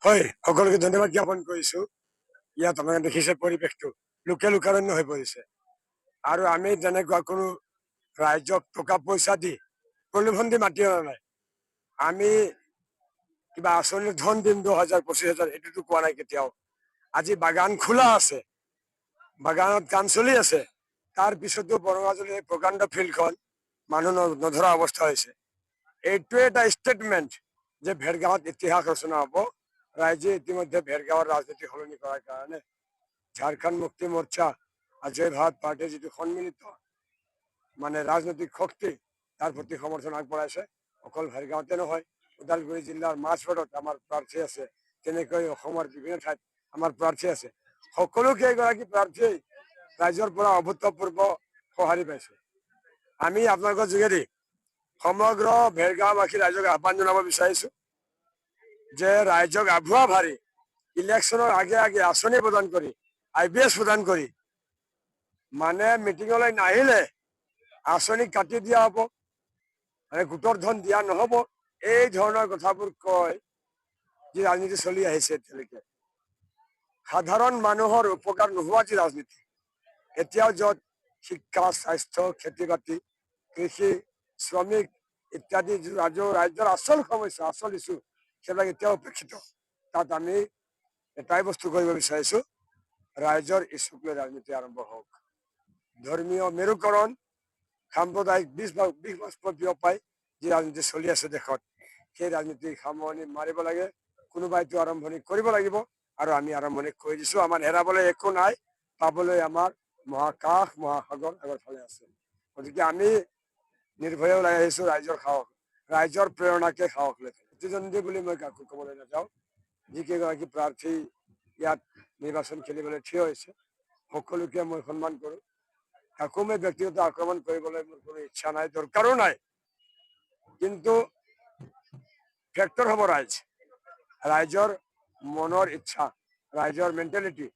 হয়, সকলোকে ধন্যবাদ জ্ঞাপন কৰিছো। ইয়াত আপোনালোকে দেখিছে পৰিৱেশটো লোকে লোকাৰণ্য হৈ পৰিছে আৰু আমি তেনেকুৱা কোনো ৰাইজক টকা পইচা দি প্ৰলোভন দি মাতি অনা নাই। আমি কিবা আঁচনি ধন দিম 10,000 25,000 এইটোতো কোৱা নাই কেতিয়াও। আজি বাগান খোলা আছে, বাগানত কাম চলি আছে, তাৰ পিছতো বৰঙাজুলিৰ প্ৰকাণ্ড ফিল্ডখন মানুহ নধৰা অৱস্থা হৈছে। এইটোৱে এটা ষ্টেটমেণ্ট যে ভেৰগাঁৱত ইতিহাস ৰচনা হ'ব। ৰাইজে ইতিমধ্যে ভেৰগাঁৱৰ ৰাজনীতি সলনি কৰাৰ কাৰণে ঝাৰখণ্ড মুক্তি মৰ্চা আৰু জয় ভাৰত পাৰ্টিৰ যিটো সন্মিলিত মানে ৰাজনৈতিক শক্তি তাৰ প্ৰতি সমৰ্থন আগবঢ়াইছে। অকল ভেৰগাঁৱতে নহয়, ওদালগুৰি জিলাৰ মাছৰডত আমাৰ প্ৰাৰ্থী আছে, তেনেকৈ অসমৰ বিভিন্ন ঠাইত আমাৰ প্ৰাৰ্থী আছে। সকলো কেইগৰাকী প্ৰাৰ্থীয়ে ৰাইজৰ পৰা অভূতপূৰ্ব সঁহাৰি পাইছে। আমি আপোনালোকৰ যোগেদি সমগ্ৰ ভেৰগাঁওবাসী ৰাইজক আহ্বান জনাব বিচাৰিছো যে ৰাইজক আভুৱা ভাৰি ইলেকশ্যনৰ আগে আগে আঁচনি প্ৰদান কৰি IBS প্ৰদান কৰি মানে মিটিঙলৈ নাহিলে আঁচনি কাটি দিয়া হ'ব, মানে গোটৰ ধন দিয়া নহ'ব, এই ধৰণৰ কথাবোৰ কয় যি ৰাজনীতি চলি আহিছে এতিয়ালৈকে। সাধাৰণ মানুহৰ উপকাৰ নোহোৱা যি ৰাজনীতি, এতিয়াও য'ত শিক্ষা, স্বাস্থ্য, খেতি বাতি, কৃষি, শ্ৰমিক ইত্যাদি ৰাজ্যৰ আচল সমস্যা, আচল ইছ্যু সেইবিলাক এতিয়াও উপেক্ষিত। তাত আমি এটাই বস্তু কৰিব বিচাৰিছো, ৰাইজৰ ইছ্যুক লৈ ৰাজনীতি আৰম্ভ হওক। ধৰ্মীয় মেৰুকৰণ, সাম্প্ৰদায়িক বিষ বিয়পাই যি ৰাজনীতি চলি আছে দেশত, সেই ৰাজনীতিৰ সামৰণি মাৰিব লাগে। কোনোবাইতো আৰম্ভণি কৰিব লাগিব আৰু আমি আৰম্ভণি কৰি দিছো। আমাৰ হেৰাবলৈ একো নাই, পাবলৈ আমাৰ মহাকাশ মহাসাগৰ আগৰ ফালে আছে। গতিকে আমি নিৰ্ভয়ে ওলাই আহিছো ৰাইজৰ সাহস, ৰাইজৰ প্ৰেৰণাকে সাহস লৈ প্ৰতিদ্বন্দ্বী বুলি মই কাকো ক'বলৈ নাযাওঁ। যিকেইগৰাকী প্ৰাৰ্থী ইয়াত নিৰ্বাচন খেলিবলৈ থিয় হৈছে সকলোকে মই সন্মান কৰোঁ। কাকো মই ব্যক্তিগত আক্ৰমণ কৰিবলৈ মোৰ কোনো ইচ্ছা নাই, দৰকাৰো নাই। কিন্তু ফেক্টৰ হ'ব ৰাইজৰ মনৰ ইচ্ছা, ৰাইজৰ মেণ্টেলিটি।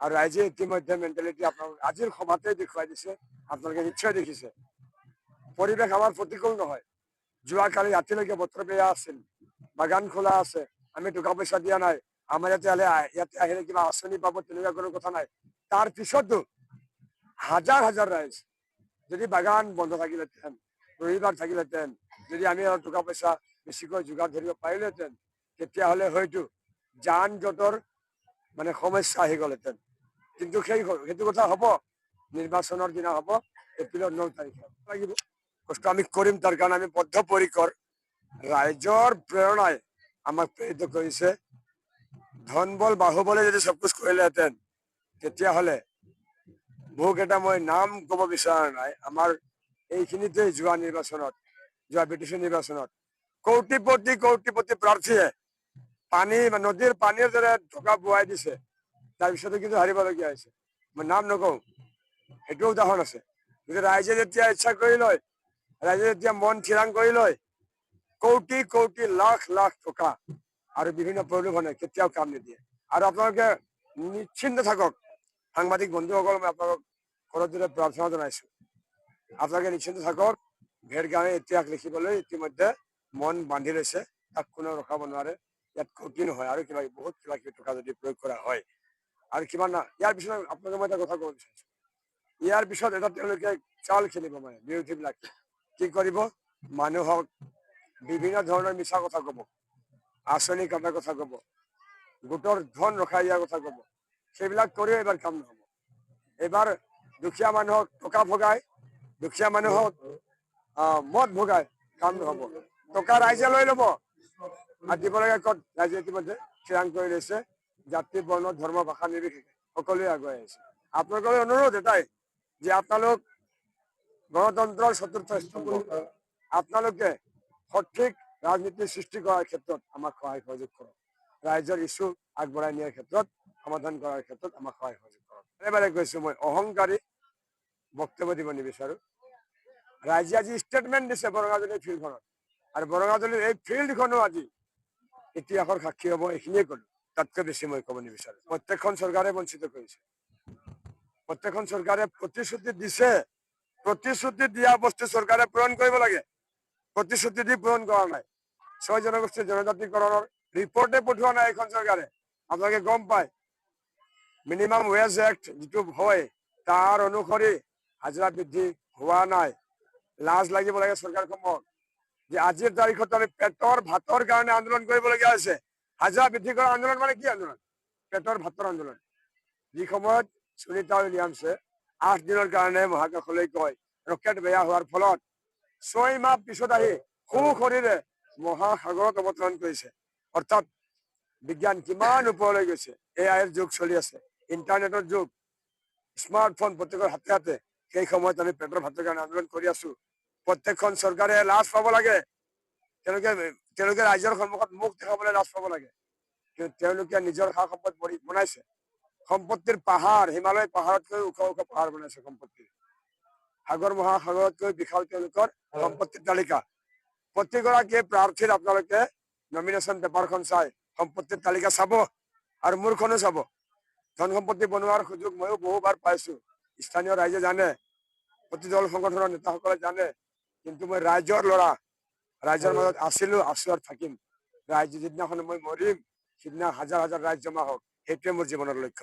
আৰু ৰাইজে ইতিমধ্যে মেণ্টেলিটি আপোনালোক আজিৰ সভাতে দেখুৱাই দিছে, আপোনালোকে নিশ্চয় দেখিছে। পৰিৱেশ আমাৰ প্ৰতিকূল নহয়। যোৱাকালি ৰাতিলৈকে বতৰ বেয়া আছিল, বাগান খোলা আছে, আমি টকা পইচা দিয়া নাই, আমাৰ ইয়াতে আহিলে কিবা আঁচনি পাব তেনেকুৱা কোনো কথা নাই। তাৰ পিছতো হাজাৰ হাজাৰ ৰাইজ, যদি বাগান বন্ধ থাকিলেহেঁতেন, ৰবিবাৰ থাকিলেহেঁতেন, যদি আমি অলপ টকা পইচা বেছিকৈ যোগাৰ ধৰিব পাৰিলোহেঁতেন, তেতিয়াহ'লে হয়তো যান জঁটৰ মানে সমস্যা আহি গ'লহেঁতেন। কিন্তু সেইটো কথা হ'ব নিৰ্বাচনৰ দিনা, হ'ব এপ্ৰিলৰ 9 তাৰিখে লাগিব। কষ্ট আমি কৰিম, তাৰ কাৰণে আমি বদ্ধপৰিকৰ। ৰাইজৰ প্ৰেৰণাই আমাক প্ৰেৰিত কৰিছে। ধন বল বাহুবলে যদি চবকুচ কৰিলেহেঁতেন, তেতিয়াহ'লে বহুকেইটা মই নাম ক'ব বিচৰা নাই, আমাৰ এইখিনিতে যোৱা নিৰ্বাচনত, যোৱা BTC নিৰ্বাচনত কৌটিপতি প্ৰাৰ্থীয়ে পানী নদীৰ পানীৰ দৰে টকা বোৱাই দিছে, তাৰপিছতো কিন্তু হাৰিবলগীয়া হৈছে। মই নাম নকওঁ, সেইটোও উদাহৰণ আছে। কিন্তু ৰাইজে যেতিয়া ইচ্ছা কৰি লয়, ৰাইজে যেতিয়া মন থিৰাং কৰি লয়, কোটি কোটি লাখ লাখ টকা আৰু বিভিন্ন প্ৰলোভনে কেতিয়াও কাম নিদিয়ে। আৰু আপোনালোকে নিশ্চিন্ত থাকক, সাংবাদিক বন্ধুসকল, মই আপোনালোকক কৰজোৰে প্ৰাৰ্থনা জনাইছো, আপোনালোকে নিশ্চিন্ত থাকক। ভেৰগাঁৱে ইতিহাস লিখিবলৈ ইতিমধ্যে মন বান্ধি লৈছে, তাক কোনেও ৰখাব নোৱাৰে। ইয়াত ক্ষতি নহয়, আৰু কিবা বহুত কিবা কিবি টকা যদি প্ৰয়োগ কৰা হয় আৰু কিমান না, ইয়াৰ পিছত আপোনালোকে মই এটা কথা ক'ব বিচাৰিছো। ইয়াৰ পিছত এটা তেওঁলোকে চাল খেলিব, মানে বিৰোধীবিলাকে কি কৰিব, মানুহক বিভিন্ন ধৰণৰ মিছা কথা ক'ব, আঁচনি কটাৰ কথা ক'ব, গোটৰ ধন ৰখাই দিয়াৰ কথা ক'ব। সেইবিলাক কৰিও এবাৰ কাম নহ'ব। এবাৰ দুখীয়া মানুহক টকা ভগাই, দুখীয়া মানুহক মদ ভগাই কাম নহ'ব। টকা ৰাইজে লৈ ল'ব আৰু দিব লাগে ক'ত, ৰাইজে ইতিমধ্যে থিৰাং কৰি লৈছে। জাতি, বৰ্ণ, ধৰ্ম, ভাষা নিৰ্বিশেষে সকলোৱে আগুৱাই আহিছে। আপোনালোকৰ অনুৰোধ এটাই যে আপোনালোক গণতন্ত্ৰৰ চতুৰ্থ স্তম্ভ, আপোনালোকে সঠিক ৰাজনীতিৰ সৃষ্টি কৰাৰ ক্ষেত্ৰত আমাক সহায় সহযোগ কৰক। ৰাইজৰ ইছ্যু আগবঢ়াই নিয়াৰ ক্ষেত্ৰত, সমাধান কৰাৰ ক্ষেত্ৰত আমাক সহায় সহযোগ কৰক। এবাৰে কৈছো, মই অহংকাৰী বক্তব্য দিব নিবিচাৰো। ৰাইজে আজি ষ্টেটমেণ্ট দিছে বৰঙাজুলিৰ ফিল্ডখনত, আৰু বৰঙাজুলিৰ এই ফিল্ডখনো আজি ইতিহাসৰ সাক্ষী হ'ব। এইখিনিয়ে ক'লো, তাতকৈ বেছি মই ক'ব নিবিচাৰো। প্ৰত্যেকখন চৰকাৰে বঞ্চিত কৰিছে, প্ৰত্যেকখন চৰকাৰে প্ৰতিশ্ৰুতি দিছে, প্ৰতিশ্ৰুতি দিয়া বস্তু চৰকাৰে পূৰণ কৰিব লাগে, প্ৰতিশ্ৰুতি দি পূৰণ কৰা নাই। 6 জনগোষ্ঠীৰ জনজাতিকৰণৰ ৰিপৰ্টে পঠোৱা নাই এইখন চৰকাৰে। আপোনালোকে গম পায় মিনিমাম ৱেজ এক্ট যিটো হয় তাৰ অনুসৰি হাজিৰা বৃদ্ধি হোৱা নাই। লাজ লাগিব লাগে চৰকাৰখনক যে আজিৰ তাৰিখত আমি পেটৰ ভাতৰ কাৰণে আন্দোলন কৰিবলগীয়া হৈছে। হাজিৰা বৃদ্ধি কৰা আন্দোলন মানে কি আন্দোলন? পেটৰ ভাতৰ আন্দোলন। যি সময়ত সুনীতা উইলিয়ামছে 8 দিনৰ কাৰণে মহাকাশলৈ গৈ ৰকেট বেয়া হোৱাৰ ফলত 6 মাহ পিছত আহি সুশৰীৰে মহাসাগৰত অৱতৰণ কৰিছে। অৰ্থাৎ বিজ্ঞান কিমান ওপৰলৈ গৈছে। এআইৰ যুগ চলি আছে, ইণ্টাৰনেটৰ যুগ, স্মাৰ্টফোন প্ৰত্যেকৰ হাতে হাতে। সেই সময়ত আমি পেটৰ ভাতৰ কাৰণে আন্দোলন কৰি আছো। প্ৰত্যেকখন চৰকাৰে লাজ পাব লাগে। তেওঁলোকে ৰাইজৰ সন্মুখত মুখ দেখাবলৈ লাজ পাব লাগে। কিন্তু তেওঁলোকে নিজৰ সা সম্পদ বনাইছে। সম্পত্তিৰ পাহাৰ, হিমালয় পাহাৰতকৈ ওখ ওখ পাহাৰ বনাইছে সম্পত্তিৰ। সাগৰ মহাসাগৰতকৈ বিশাল তেওঁলোকৰ সম্পত্তিৰ তালিকা। প্ৰতিগৰাকী প্ৰাৰ্থীৰ আপোনালোকে নমিনেশ্যন পেপাৰখন চাই সম্পত্তিৰ তালিকা চাব আৰু মোৰখনো চাব। ধন সম্পত্তি বনোৱাৰ সুযোগ ময়ো বহুবাৰ পাইছো। স্থানীয় ৰাইজে জানে, প্ৰতি দল সংগঠনৰ নেতাসকলে জানে। কিন্তু মই ৰাইজৰ ল'ৰা, ৰাইজৰ মাজত আছিলো, আছো আৰু থাকিম। ৰাইজ যিদিনাখন মই মৰিম সিদিনা হাজাৰ হাজাৰ ৰাইজ জমা হওক, সেইটোৱে মোৰ জীৱনৰ লক্ষ্য।